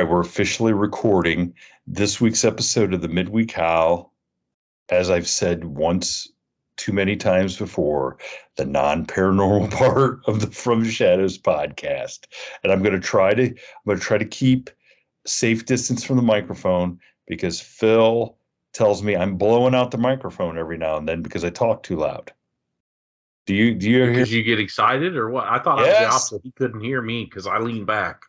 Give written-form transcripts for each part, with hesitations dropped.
we're officially recording this week's episode of the Midweek Howl. As I've said once too many times before, the non-paranormal part of the From the Shadows podcast. And I'm going to try to keep safe distance from the microphone because Phil tells me I'm blowing out the microphone every now and then because I talk too loud. Do you hear? Because you get excited or what? I thought I was the opposite. He couldn't hear me because I leaned back.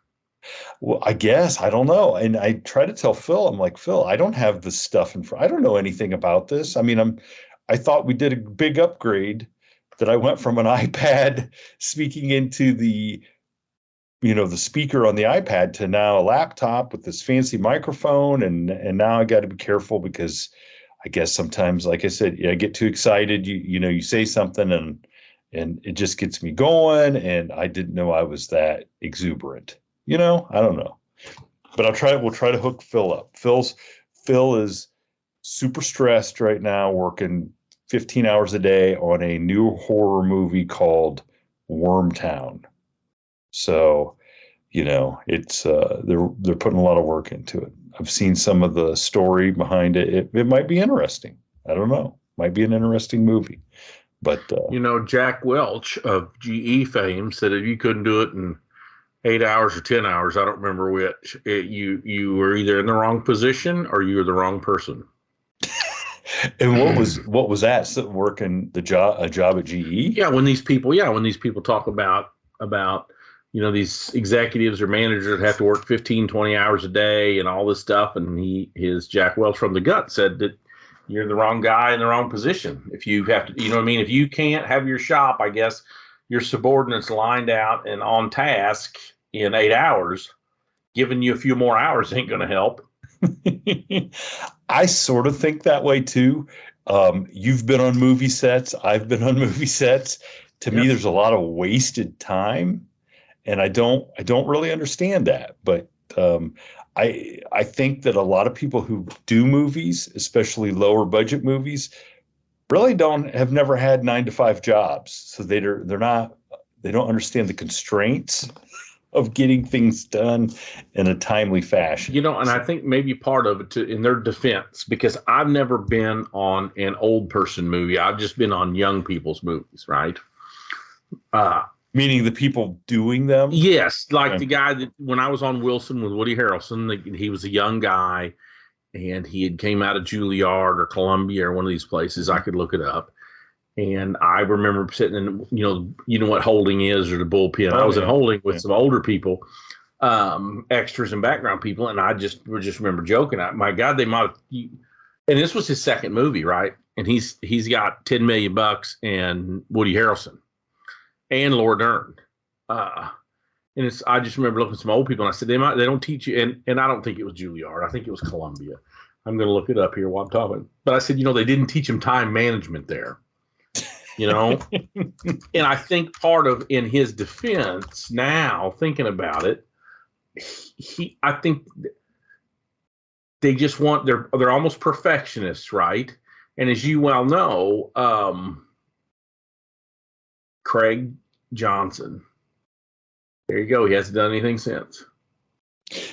Well, I guess, I don't know. And I try to tell Phil, I'm like, Phil, I don't have this stuff in front. I don't know anything about this. I mean, I thought we did a big upgrade that I went from an iPad speaking into the speaker on the iPad to now a laptop with this fancy microphone. And now I got to be careful because I guess sometimes, like I said, I get too excited. You say something and it just gets me going. And I didn't know I was that exuberant. I don't know, but we'll try to hook Phil up. Phil is super stressed right now, working 15 hours a day on a new horror movie called Wormtown. So, it's they're putting a lot of work into it. I've seen some of the story behind it. It might be interesting. I don't know. Might be an interesting movie. But Jack Welch of GE fame said if you couldn't do it in 8 hours or 10 hours, I don't remember which, you were either in the wrong position or you were the wrong person. And what was that? So working a job at GE? Yeah, when these people talk about these executives or managers have to work 15, 20 hours a day and all this stuff, and his Jack Welch from the gut said that you're the wrong guy in the wrong position. If you have to, if you can't have your shop, I guess your subordinates lined out and on task in 8 hours, giving you a few more hours ain't going to help. I sort of think that way too. You've been on movie sets. I've been on movie sets. To me, there's a lot of wasted time, and I don't really understand that. But I think that a lot of people who do movies, especially lower budget movies, really have never had 9-to-5 jobs. So they don't understand the constraints of getting things done in a timely fashion. And I think maybe part of it in their defense, because I've never been on an old person movie. I've just been on young people's movies, right? Meaning the people doing them? Yes. Like the guy that when I was on Wilson with Woody Harrelson, he was a young guy and he had came out of Juilliard or Columbia or one of these places. I could look it up. And I remember sitting in, you know what holding is, or the bullpen. I was in holding with some older people, extras and background people, and I just remember joking. My God, they might. And this was his second movie, right? And he's got $10 million and Woody Harrelson and Laura Dern. And I just remember looking at some old people, and I said they don't teach you. And I don't think it was Juilliard. I think it was Columbia. I'm going to look it up here while I'm talking. But I said, they didn't teach him time management there. And I think part of, in his defense now, thinking about it, I think they just they're almost perfectionists, right? And as you well know, Craig Johnson, there you go. He hasn't done anything since.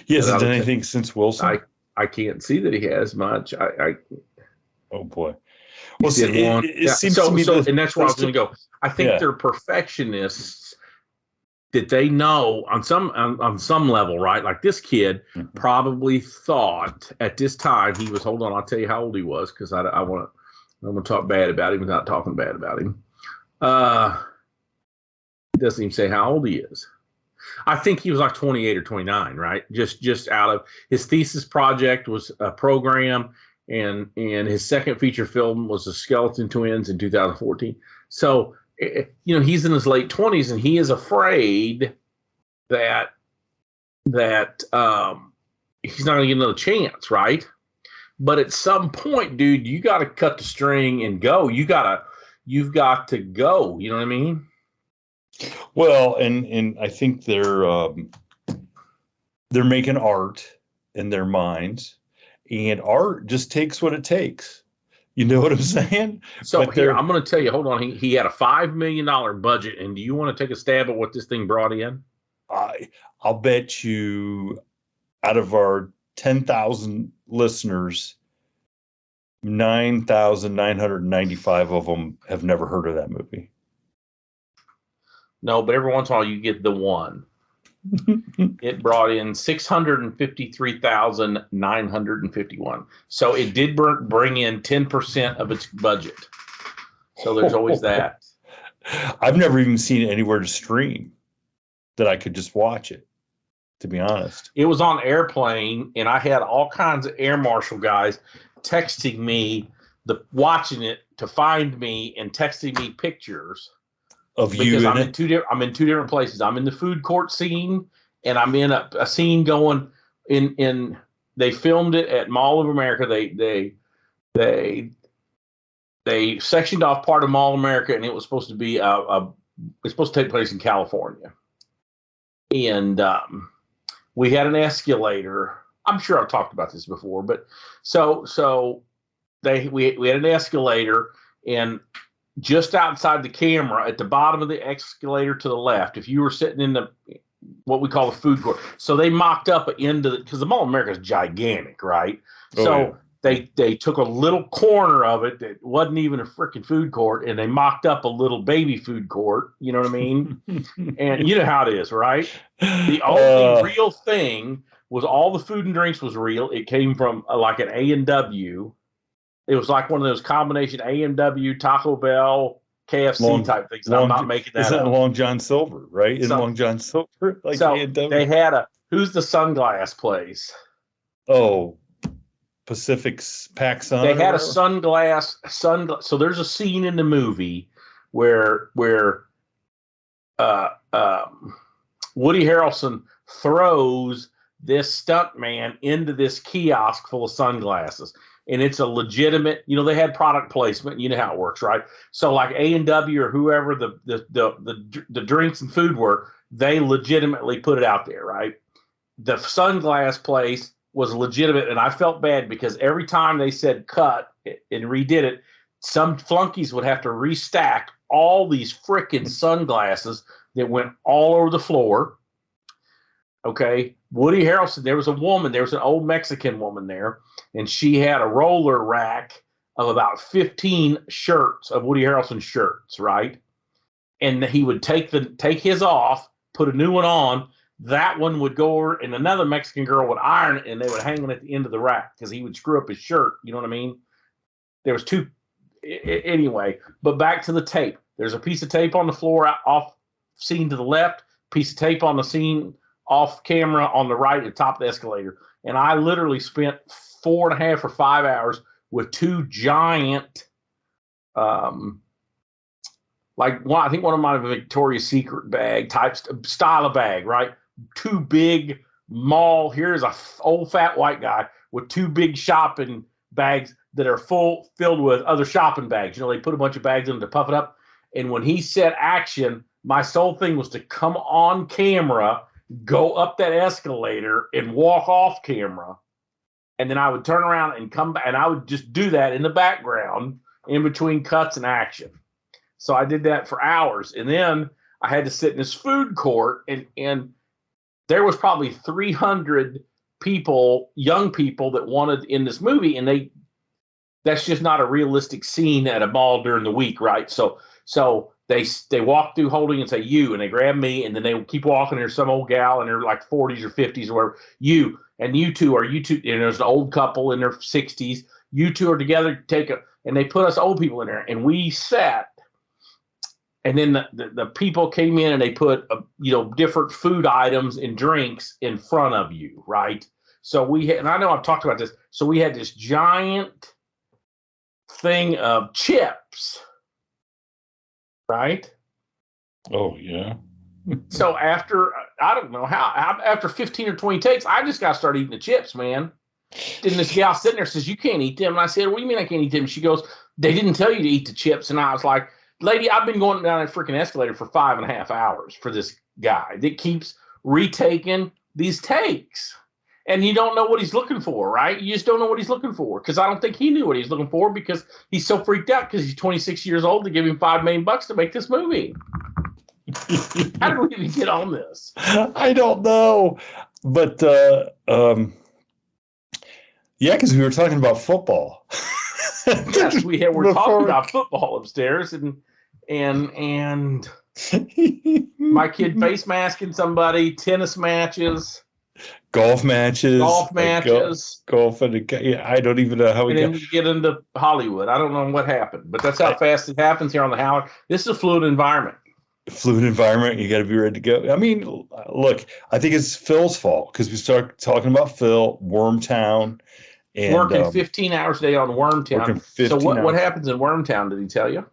He hasn't done anything since Wilson. I can't see that he has much. Oh boy. Well, it seems to me and that's where I was going to go. I think they're perfectionists that they know on some level, right? Like this kid probably thought at this time he was. Hold on, I'll tell you how old he was because I'm going to talk bad about him without talking bad about him. It doesn't even say how old he is. I think he was like 28 or 29, right? Just out of his thesis project was a program. And his second feature film was The Skeleton Twins in 2014. So, he's in his late 20s and he is afraid that he's not going to get another chance, right? But at some point, dude, you got to cut the string and go. You've got to go. You know what I mean? Well, and I think they're making art in their minds. And art just takes what it takes. You know what I'm saying? So here, I'm going to tell you, hold on. He had a $5 million budget. And do you want to take a stab at what this thing brought in? I'll bet you out of our 10,000 listeners, 9,995 of them have never heard of that movie. No, but every once in a while you get the one. It brought in 653,951. So it did bring in 10% of its budget. So there's always that. I've never even seen it anywhere to stream that I could just watch it, to be honest. It was on Airplane, and I had all kinds of air marshal guys texting me, watching it to find me and texting me pictures of you because in I'm in two different places. I'm in the food court scene, and I'm in a scene going in. They filmed it at Mall of America. They sectioned off part of Mall of America, and it was supposed to be it's supposed to take place in California. And we had an escalator. I'm sure I've talked about this before, but so we had an escalator, and just outside the camera, at the bottom of the escalator to the left, if you were sitting in what we call the food court, so they mocked up an end of it because the Mall of America is gigantic, right? So they took a little corner of it that wasn't even a freaking food court, and they mocked up a little baby food court. You know what I mean? And you know how it is, right? The only real thing was all the food and drinks was real. It came from like an A&W. It was like one of those combination A&W, Taco Bell, KFC type things. I'm not making that up. Isn't Long John Silver, right? In Long John Silver? Like so A&W. They had who's the sunglass place? Oh, Pacific Pac Sun. They had a sunglass. So there's a scene in the movie where Woody Harrelson throws this stunt man into this kiosk full of sunglasses. And it's a legitimate, they had product placement. You know how it works, right? So like A&W or whoever the drinks and food were, they legitimately put it out there, right? The sunglass place was legitimate, and I felt bad because every time they said cut and redid it, some flunkies would have to restack all these freaking sunglasses that went all over the floor. Okay, Woody Harrelson, there was an old Mexican woman there, and she had a roller rack of about 15 shirts of Woody Harrelson shirts, right? And he would take his off, put a new one on. That one would go over, and another Mexican girl would iron it, and they would hang it at the end of the rack because he would screw up his shirt. You know what I mean? There was two. Anyway, but back to the tape. There's a piece of tape on the floor off scene to the left, piece of tape on the scene off camera on the right at the top of the escalator. And I literally spent 4.5 or 5 hours with two giant, I think one of my Victoria's Secret bag type style of bag, right? Two big mall. Here's a old fat white guy with two big shopping bags that are filled with other shopping bags. They put a bunch of bags in them to puff it up. And when he said action, my sole thing was to come on camera, go up that escalator, and walk off camera. And then I would turn around and come back, and I would just do that in the background in between cuts and action. So I did that for hours. And then I had to sit in this food court, and there was probably 300 people, young people that wanted in this movie. And that's just not a realistic scene at a mall during the week, right? So they walk through holding and say, you, and they grab me, and then they keep walking. There's some old gal in her like 40s or 50s or whatever. You two, and there's an old couple in their 60s. You two are together, and they put us old people in there, and we sat. And then the people came in and they put different food items and drinks in front of you, right? So and I know I've talked about this. So we had this giant thing of chips, right? Oh yeah. So after after 15 or 20 takes, I just got to start eating the chips, man. And this gal sitting there says, "You can't eat them." And I said, "What do you mean I can't eat them?" And she goes, "They didn't tell you to eat the chips." And I was like, lady, I've been going down that freaking escalator for 5.5 hours for this guy that keeps retaking these takes. And you don't know what he's looking for, right? You just don't know what he's looking for. Because I don't think he knew what he's looking for because he's so freaked out because he's 26 years old to give him $5 million to make this movie. How did we even get on this? I don't know, but yeah, because we were talking about football. Yes, we're talking about football upstairs, and my kid face masking somebody, tennis matches, golf matches, golf matches, golf, and yeah, I don't even know how we and got. then we get into Hollywood. I don't know what happened, but that's how fast it happens here on the Howler. This is a fluid environment. Fluid environment. You got to be ready to go. I mean, look, I think it's Phil's fault because we start talking about Phil, Wormtown, and working 15 hours a day on Wormtown. So what happens in Wormtown? Did he tell you?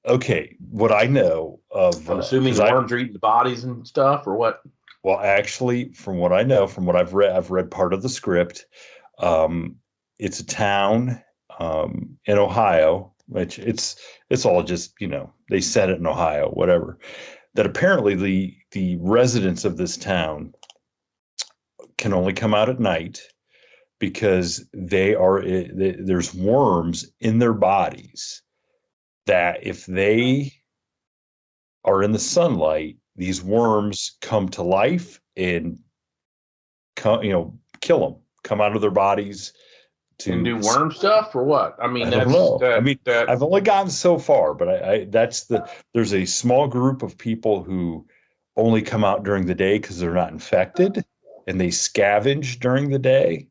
Okay, what I know of, I'm assuming the worms are eating the bodies and stuff, or what? Well, actually, from what I know, from what I've read part of the script. It's a town in Ohio, which it's all just, they said it in Ohio, whatever. That apparently the residents of this town can only come out at night because there's worms in their bodies that if they are in the sunlight, these worms come to life and kill them, come out of their bodies to do worm stuff or what? I mean, I've only gotten so far, but there's a small group of people who only come out during the day because they're not infected, and they scavenge during the day,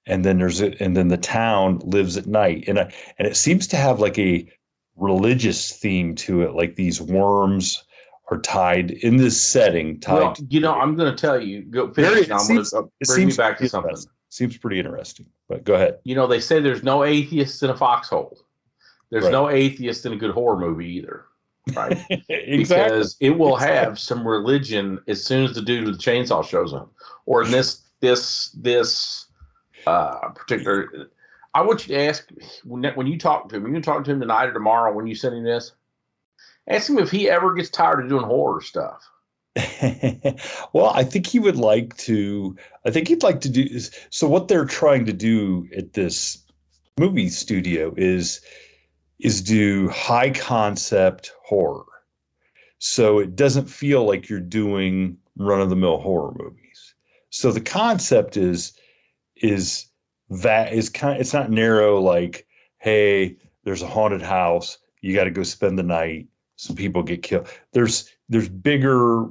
and then the town lives at night, and it seems to have like a religious theme to it, like these worms are tied in this setting. Well, I'm going to tell you. Go finish. I'm going to bring me back to something. Seems pretty interesting, but go ahead. They say there's no atheists in a foxhole. There's no atheist in a good horror movie either, right? Exactly. Because it will have some religion as soon as the dude with the chainsaw shows up, or in this particular. I want you to ask when you talk to him. You can talk to him tonight or tomorrow when you send him this. Ask him if he ever gets tired of doing horror stuff. Well, I think he would like to. I think he'd like to do. So what they're trying to do at this movie studio is do high concept horror. So it doesn't feel like you're doing run of the mill horror movies. So the concept is it's not narrow like, hey, there's a haunted house, you got to go spend the night, some people get killed. There's bigger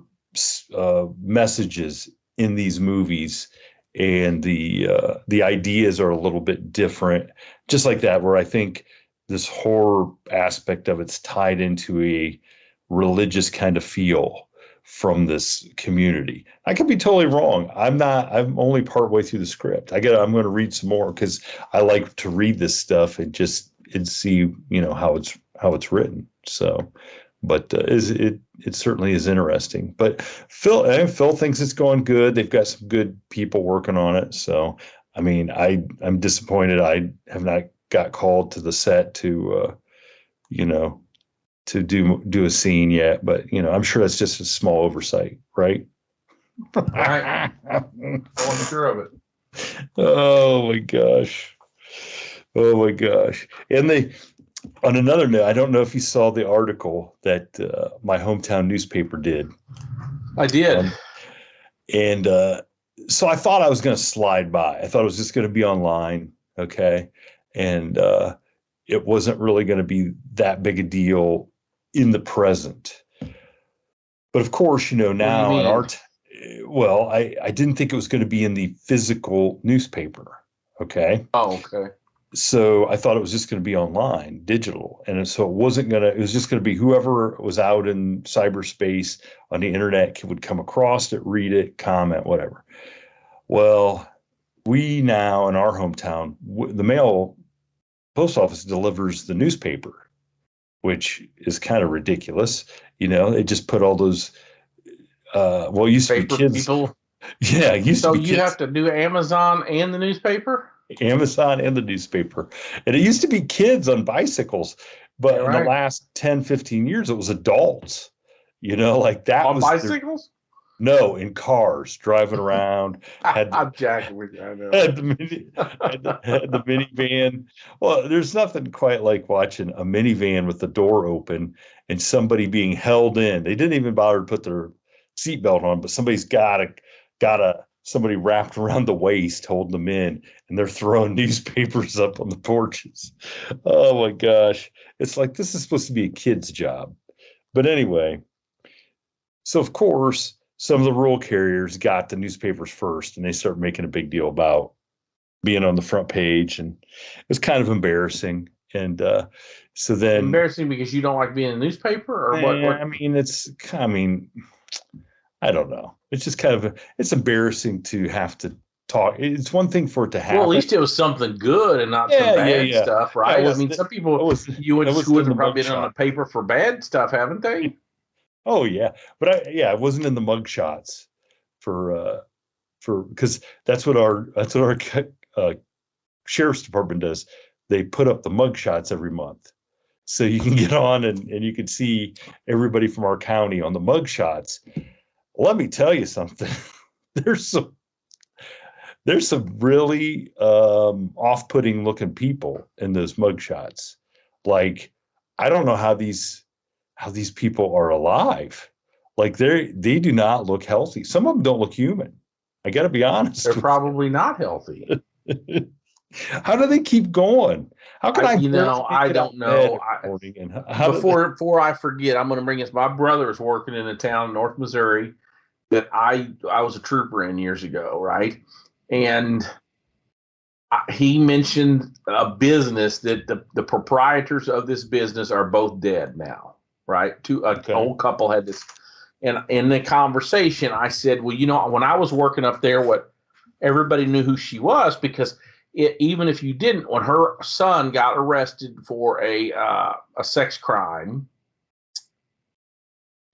messages in these movies, and the ideas are a little bit different, just like that, where I think this horror aspect of it's tied into a religious kind of feel from this community. I could be totally wrong. I'm only partway through the script. I'm going to read some more because I like to read this stuff and see, how it's written. So, but it certainly is interesting. But Phil thinks it's going good. They've got some good people working on it. So, I mean, I'm disappointed I have not got called to the set to do a scene yet, but I'm sure that's just a small oversight, right? Right. I'm sure of it. Oh my gosh. And on another note, I don't know if you saw the article that my hometown newspaper did. I did. So I thought I was going to slide by. I thought it was just going to be online. Okay. And it wasn't really going to be that big a deal in the present. But of course, now in I didn't think it was going to be in the physical newspaper. Okay. Oh, okay. So I thought it was just going to be online, digital. And so it was just going to be whoever was out in cyberspace on the internet would come across it, read it, comment, whatever. Well, we now in our hometown, the post office delivers the newspaper, which is kind of ridiculous. They just put all those, it used to be kids. People. Yeah. It used to be you kids. Have to do Amazon and the newspaper? Amazon and the newspaper. And it used to be kids on bicycles, but in the last 10, 15 years, it was adults, like that. On bicycles? No, in cars, driving around, had I'm jacking with you. I know. had the minivan. Well, there's nothing quite like watching a minivan with the door open and somebody being held in. They didn't even bother to put their seatbelt on, but somebody's got somebody wrapped around the waist holding them in, and they're throwing newspapers up on the porches. Oh my gosh. It's like this is supposed to be a kid's job. But anyway, so of course, some of the rural carriers got the newspapers first, and they started making a big deal about being on the front page, and it was kind of embarrassing. And so then, Embarrassing because you don't like being in a newspaper, or what? I mean, I don't know. It's just kind of it's embarrassing to have to talk. It's one thing for it to happen. Well, at least it was something good and not some bad stuff, right? I mean, some people you went to school with have probably been on the paper for bad stuff, haven't they? Oh yeah, but I wasn't in the mug shots for because that's what our sheriff's department does. They put up the mug shots every month, so you can get on and you can see everybody from our county on the mug shots. Let me tell you something. there's some really off-putting looking people in those mug shots. Like, I don't know how these people are alive. Like they do not look healthy. Some of them don't look human. I got to be honest. They're probably not healthy. How do they keep going? How can I don't know. Before I forget, I'm going to bring this. My brother's working in a town in North Missouri that I was a trooper in years ago, right? And he mentioned a business that the proprietors of this business are both dead now, right? An old couple had this. And in the conversation, I said, well, when I was working up there, everybody knew who she was because even if you didn't, when her son got arrested for a sex crime,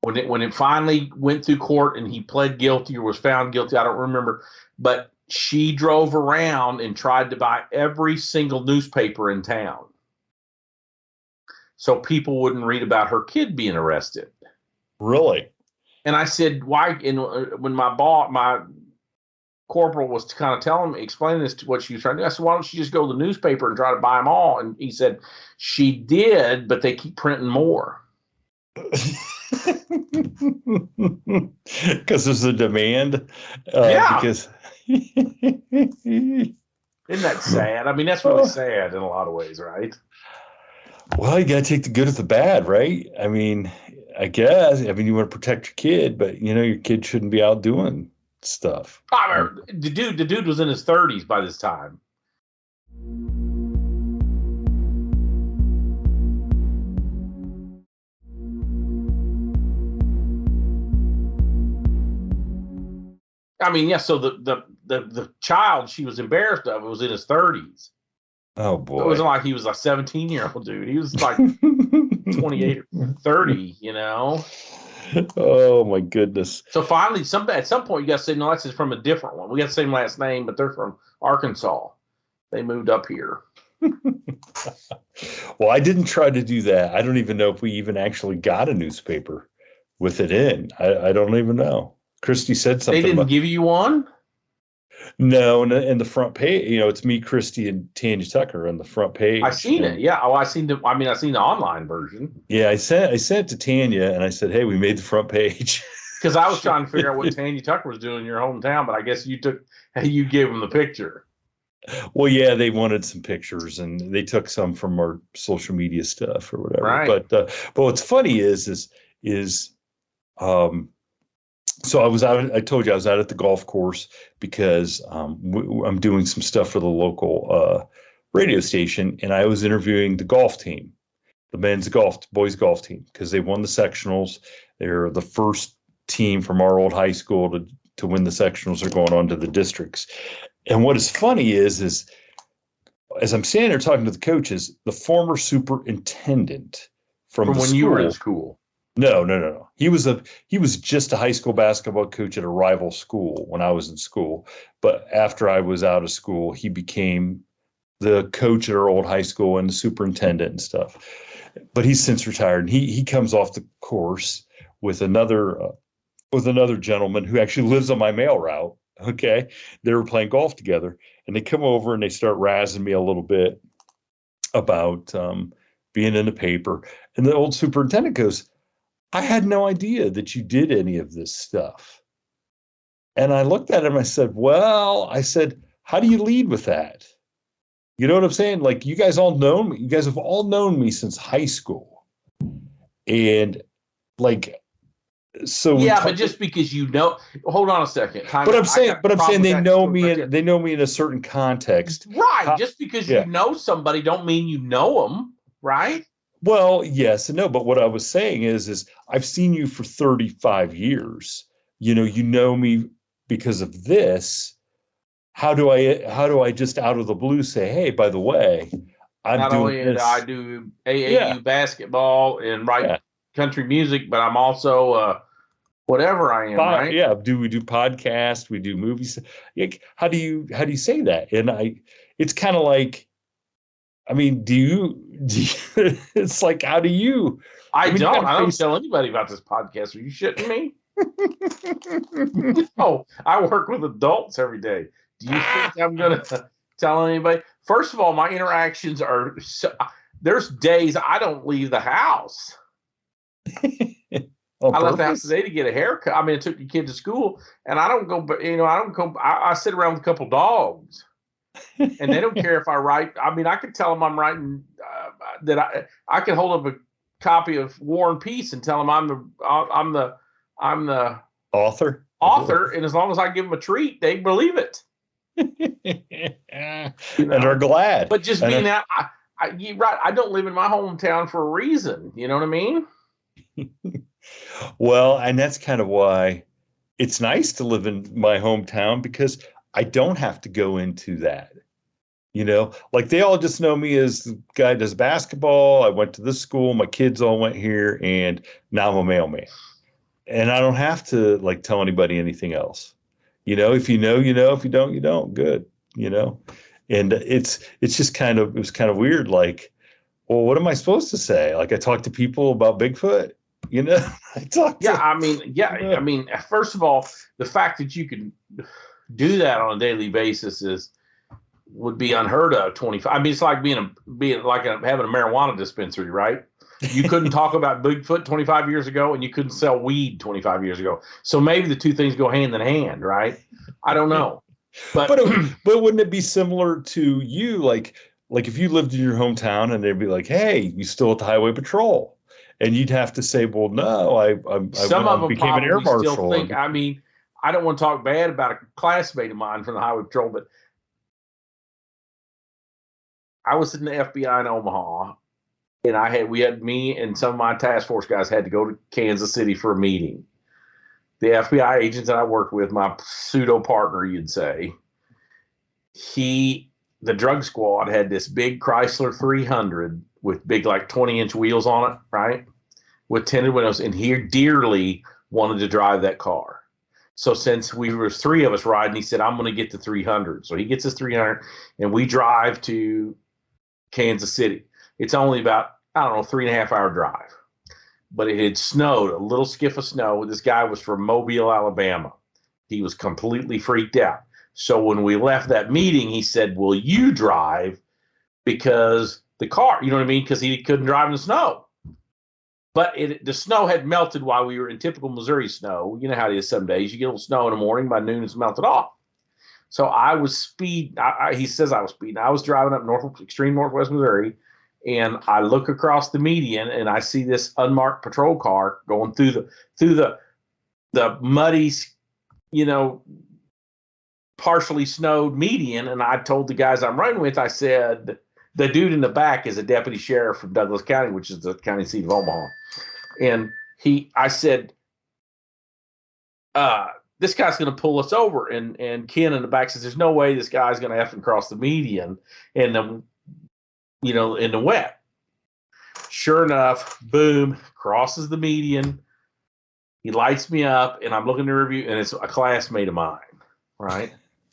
when it finally went through court and he pled guilty or was found guilty, I don't remember, but she drove around and tried to buy every single newspaper in town so people wouldn't read about her kid being arrested. Really? And I said, why? And when my corporal was kind of explaining this to what she was trying to do, I said, why don't she just go to the newspaper and try to buy them all? And he said, she did, but they keep printing more. Because there's a demand. Yeah. Because isn't that sad? I mean, that's really sad in a lot of ways, right? Well, you got to take the good with the bad, right? I mean, I guess. I mean, you want to protect your kid, but your kid shouldn't be out doing stuff. The dude was in his 30s by this time. I mean, yeah. So the child she was embarrassed of was in his 30s. Oh boy! It wasn't like he was a 17-year-old dude. He was like 28 or 30. Oh my goodness! So finally, at some point, you got to say, no, that's from a different one. We got the same last name, but they're from Arkansas. They moved up here. Well, I didn't try to do that. I don't even know if we even actually got a newspaper with it in. I don't even know. Christy said something. They didn't give you one? No, in the front page, it's me, Christy, and Tanya Tucker on the front page. I seen it. Yeah. Oh, I seen the online version. Yeah, I sent it to Tanya, and I said, "Hey, we made the front page." Because I was trying to figure out what Tanya Tucker was doing in your hometown, but I guess you gave them the picture. Well, yeah, they wanted some pictures, and they took some from our social media stuff or whatever. Right. But what's funny is so I was out. I told you I was out at the golf course because I'm doing some stuff for the local radio station, and I was interviewing the golf team, the boys golf team, because they won the sectionals. They're the first team from our old high school to win the sectionals. They're going on to the districts. And what is funny is as I'm standing there talking to the coaches, the former superintendent from the when school, you were in school. No. He was just a high school basketball coach at a rival school when I was in school. But after I was out of school, he became the coach at our old high school and the superintendent and stuff. But he's since retired. And he comes off the course with another with another gentleman who actually lives on my mail route. Okay. They were playing golf together, and they come over and they start razzing me a little bit about being in the paper. And the old superintendent goes, I had no idea that you did any of this stuff. And I looked at him, I said, well, I said, how do you lead with that? You know what I'm saying? Like, you guys all know me. You guys have all known me since high school. And like, so yeah, but just because you know, hold on a second. But I'm saying they know me in a certain context. Right. Just because you know somebody don't mean you know them, right? Well, yes and no. But what I was saying is I've seen you for 35 years. You know me because of this. How do I just out of the blue say, hey, by the way, I'm doing this. I do AAU basketball and write country music, but I'm also whatever I am, right? Yeah. We do podcasts, we do movies. How do you say that? And it's kind of like, I mean, do you it's like, how do you? I don't tell anybody about this podcast. Are you shitting me? No, I work with adults every day. Do you think I'm going to tell anybody? First of all, my interactions are there's days I don't leave the house. I left the house today to get a haircut. I mean, I took the kid to school, and I don't go, but I don't go. I sit around with a couple dogs, and they don't care if I write. I mean, I could tell them I'm writing that I could hold up a copy of War and Peace and tell them I'm the author, and as long as I give them a treat, they believe it. And are glad. But just being out, you're right. I don't live in my hometown for a reason. You know what I mean? Well, and that's kind of why it's nice to live in my hometown, because I don't have to go into that. Like, they all just know me as the guy who does basketball. I went to this school. My kids all went here, and now I'm a mailman. And I don't have to like tell anybody anything else. If you know, if you don't, you don't. Good. And it was kind of weird. Like, well, what am I supposed to say? Like, I talk to people about Bigfoot. I mean, first of all, the fact that you can do that on a daily basis would be unheard of. 25. I mean, it's like having a marijuana dispensary, right? You couldn't talk about Bigfoot 25 years ago, and you couldn't sell weed 25 years ago. So maybe the two things go hand in hand, right? I don't know. But wouldn't it be similar to you? Like if you lived in your hometown and they'd be like, hey, you still at the highway patrol? And you'd have to say, well, no, I some of them became an air marshal. Still think, I mean, I don't want to talk bad about a classmate of mine from the highway patrol, but I was in the FBI in Omaha, and me and some of my task force guys had to go to Kansas City for a meeting. The FBI agents that I worked with, my pseudo partner, you'd say, the drug squad had this big Chrysler 300 with big, like 20-inch wheels on it, right? With tinted windows, and he dearly wanted to drive that car. So since we were three of us riding, he said, I'm going to get the 300. So he gets his 300, and we drive to Kansas City. It's only about, 3.5 hour drive. But it had snowed, a little skiff of snow. This guy was from Mobile, Alabama. He was completely freaked out. So when we left that meeting, he said, will you drive? Because the car, you know what I mean? Because he couldn't drive in the snow. But the snow had melted while we were in typical Missouri snow. You know how it is some days. You get a little snow in the morning, by noon it's melted off. So I was speeding. He says I was speeding. I was driving up extreme northwest Missouri, and I look across the median, and I see this unmarked patrol car going through the muddy, partially snowed median. And I told the guys I'm running with, I said, the dude in the back is a deputy sheriff from Douglas County, which is the county seat of Omaha. And I said, this guy's going to pull us over. And Ken in the back says, there's no way this guy's going to effing cross the median and then, in the wet. Sure enough, boom, crosses the median. He lights me up, and I'm looking in the review, and it's a classmate of mine, right?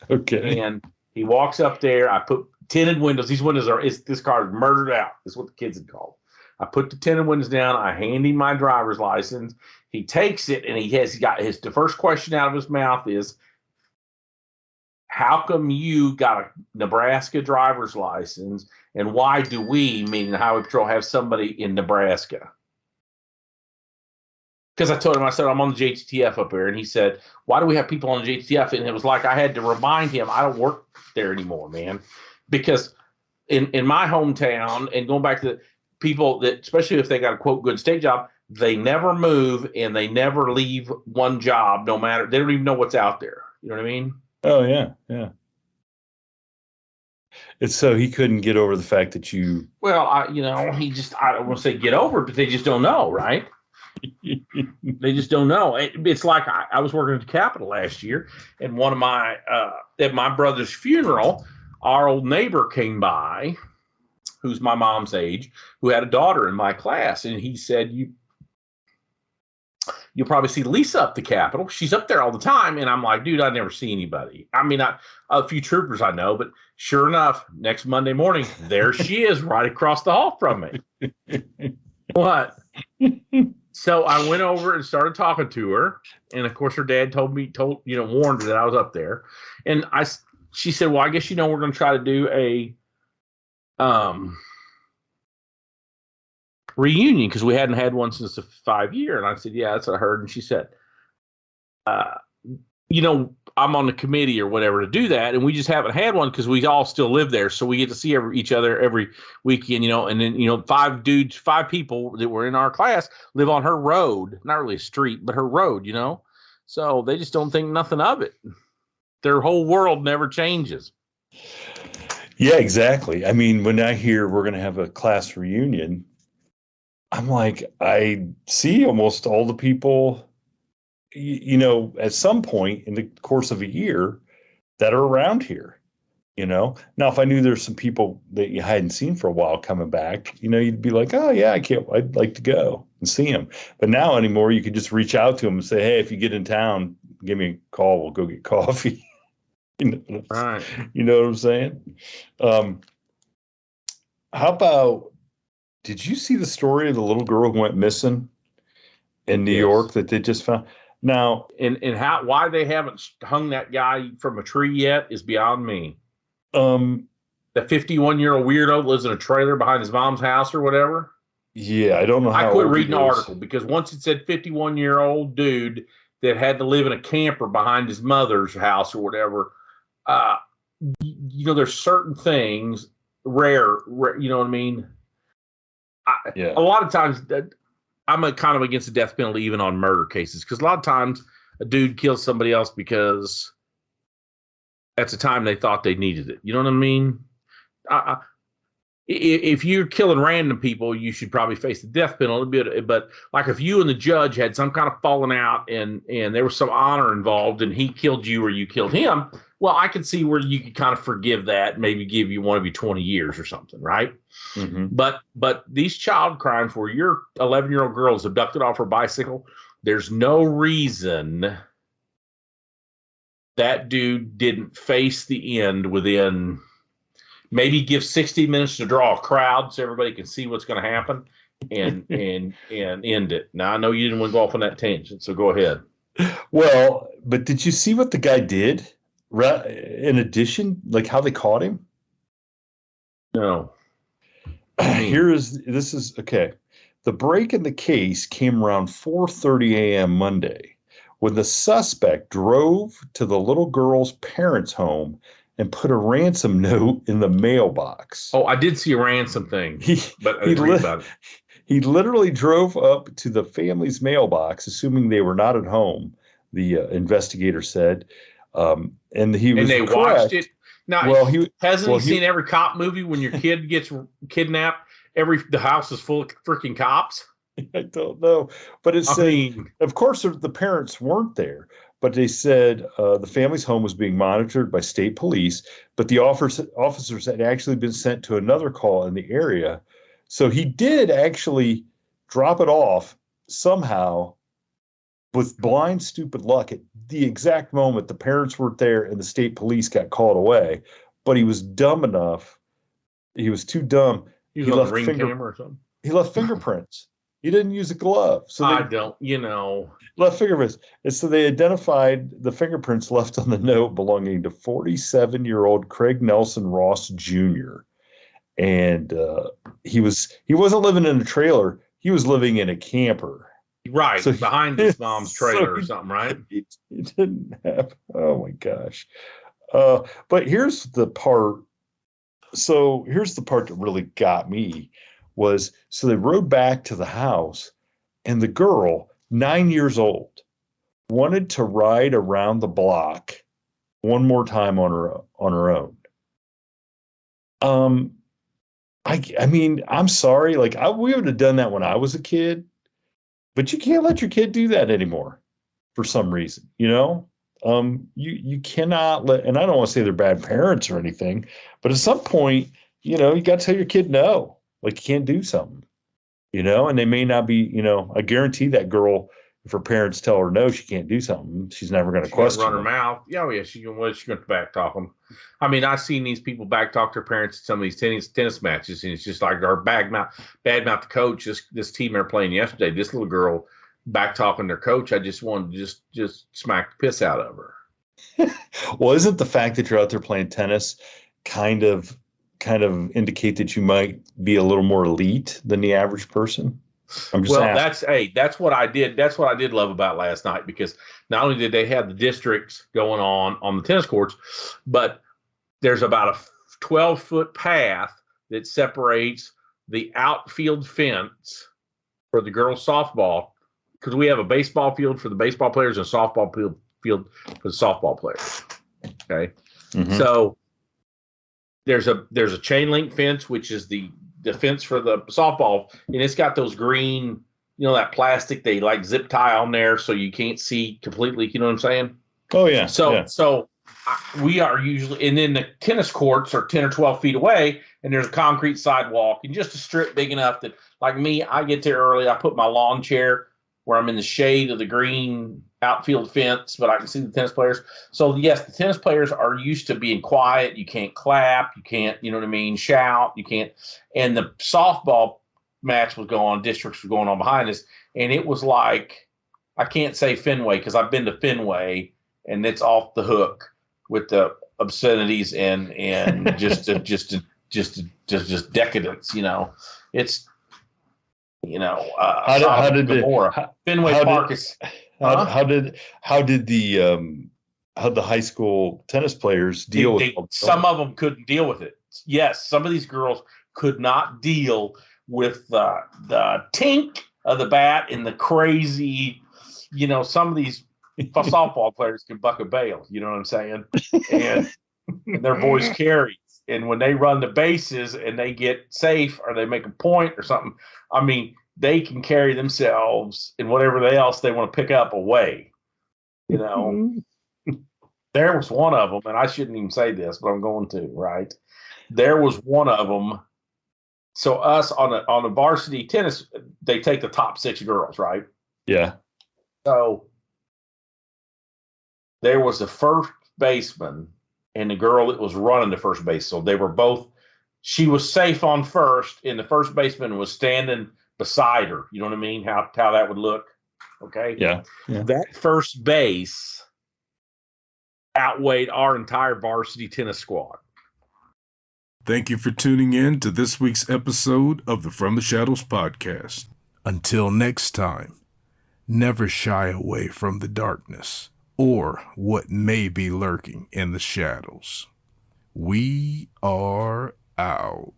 Okay. And he walks up there. I put tinted windows. These windows this car is murdered out. Is what the kids had called. I put the tinted windows down. I hand him my driver's license. He takes it, and the first question out of his mouth is, how come you got a Nebraska driver's license, and why do we, meaning the Highway Patrol, have somebody in Nebraska? Because I told him, I said, I'm on the JTF up here. And he said, why do we have people on the JTF? And it was like I had to remind him, I don't work there anymore, man. Because in my hometown, and going back to the people that, especially if they got a, quote, good state job, they never move and they never leave one job, no matter, they don't even know what's out there. You know what I mean? Oh, yeah, yeah. It's so he couldn't get over the fact that you. Well, I don't want to say get over it, but they just don't know, right? They just don't know. It's like I was working at the Capitol last year, and one of my at my brother's funeral, our old neighbor came by, who's my mom's age, who had a daughter in my class, and he said, You'll probably see Lisa up the Capitol. She's up there all the time. And I'm like, dude, I never see anybody. I mean, a few troopers I know, but sure enough, next Monday morning, there she is right across the hall from me. What? So I went over and started talking to her. And of course, her dad warned her that I was up there. And she said, well, I guess, we're going to try to do a reunion, because we hadn't had one since the 5 year. And I said, yeah, that's what I heard. And she said, I'm on the committee or whatever to do that, and we just haven't had one because we all still live there, so we get to see each other every weekend, and then 5 people that were in our class live on her road, not really a street, but her road, so they just don't think nothing of it. Their whole world never changes. Yeah, exactly. I mean, when I hear we're going to have a class reunion, I'm like, I see almost all the people, at some point in the course of a year that are around here, Now, if I knew there's some people that you hadn't seen for a while coming back, you'd be like, oh, yeah, I'd like to go and see them. But now anymore, you could just reach out to them and say, hey, if you get in town, give me a call. We'll go get coffee. Right. You know what I'm saying? How about, did you see the story of the little girl who went missing in New York that they just found? Now, and why they haven't hung that guy from a tree yet is beyond me. The 51-year-old weirdo lives in a trailer behind his mom's house or whatever. Yeah, I don't know how. I quit reading the article because once it said 51-year-old dude that had to live in a camper behind his mother's house or whatever. There's certain things rare, you know what I mean? A lot of times I'm kind of against the death penalty even on murder cases, because a lot of times a dude kills somebody else because at the time they thought they needed it. You know what I mean? If you're killing random people, you should probably face the death penalty. But like if you and the judge had some kind of falling out and there was some honor involved and he killed you or you killed him, well, I could see where you could kind of forgive that, maybe give you one of you 20 years or something, right? Mm-hmm. But these child crimes where your 11-year-old girl is abducted off her bicycle, there's no reason that dude didn't face the end within, maybe give 60 minutes to draw a crowd so everybody can see what's going to happen and end it. Now, I know you didn't want to go off on that tangent, so go ahead. Well, but did you see what the guy did? In addition, like how they caught him? No. This is okay. The break in the case came around 4:30 a.m. Monday when the suspect drove to the little girl's parents' home and put a ransom note in the mailbox. Oh, I did see a ransom thing, but I didn't read about it. He literally drove up to the family's mailbox, assuming they were not at home, the investigator said. And they correct. Watched it. Now, hasn't he seen every cop movie when your kid gets kidnapped? The house is full of freaking cops. I don't know, but it said, of course, the parents weren't there. But they said the family's home was being monitored by state police, but the officers had actually been sent to another call in the area. So he did actually drop it off somehow with blind, stupid luck at the exact moment the parents weren't there and the state police got called away. But he was dumb enough. He was too dumb He He was on the left ring camera or something. he left fingerprints. He didn't use a glove, so I they don't, left fingerprints. And so they identified the fingerprints left on the note belonging to 47-year-old Craig Nelson Ross Jr. And he wasn't living in a trailer. He was living in a camper. Right, So behind his mom's trailer or something, right? He didn't have. Oh my gosh! But here's the part. So here's the part that really got me was so they rode back to the house, and the girl, 9 years old, wanted to ride around the block one more time on her own. I mean, I'm sorry. Like we would have done that when I was a kid, but you can't let your kid do that anymore for some reason, you know? You cannot let, and I don't want to say they're bad parents or anything, but at some point, you know, you got to tell your kid no, like you can't do something, you know, and they may not be, you know, I guarantee that girl, if her parents tell her no, she can't do something, she's never going to question run her mouth. Yeah, she's going to back talk them. I mean, I've seen these people back talk their parents at some of these tennis matches, and it's just like our bad mouth the coach. This team they're playing yesterday, this little girl back talking their coach. I just wanted to just smack the piss out of her. Well, isn't the fact that you're out there playing tennis kind of indicate that you might be a little more elite than the average person? I'm just asking. That's what I did. That's what I did love about last night, because not only did they have the districts going on the tennis courts, but there's about a 12-foot path that separates the outfield fence for the girls softball, because we have a baseball field for the baseball players and a softball field for the softball players. Okay. Mm-hmm. So there's a chain link fence, which is the fence for the softball, and it's got those green, you know, that plastic they like zip tie on there so you can't see completely, you know what I'm saying? Oh yeah. So we are usually, and then the tennis courts are 10 or 12 feet away, and there's a concrete sidewalk and just a strip big enough that, like me, I get there early, I put my lawn chair where I'm in the shade of the green outfield fence, but I can see the tennis players. So yes, the tennis players are used to being quiet. You can't clap. You can't, you know what I mean, shout. You can't. And the softball match was going on, districts were going on behind us. And it was like, I can't say Fenway because I've been to Fenway, and it's off the hook with the obscenities and just decadence, you know. It's, you know, how did Fenway Park is. How did the high school tennis players deal with it? Some of them couldn't deal with it. Yes, some of these girls could not deal with the tink of the bat and the crazy, you know, some of these softball players can buck a bail, you know what I'm saying? And their voice carries. And when they run the bases and they get safe or they make a point or something, I mean, they can carry themselves and whatever else they want to pick up away. You know, mm-hmm. There was one of them, and I shouldn't even say this, but I'm going to, right? There was one of them. So us on a varsity tennis, they take the top 6 girls, right? Yeah. So there was the first baseman and the girl that was running the first base. So they were both, she was safe on first, and the first baseman was standing beside her. You know what I mean? How that would look. Okay. Yeah. That first base outweighed our entire varsity tennis squad. Thank you for tuning in to this week's episode of the From the Shadows podcast. Until next time, never shy away from the darkness or what may be lurking in the shadows. We are out.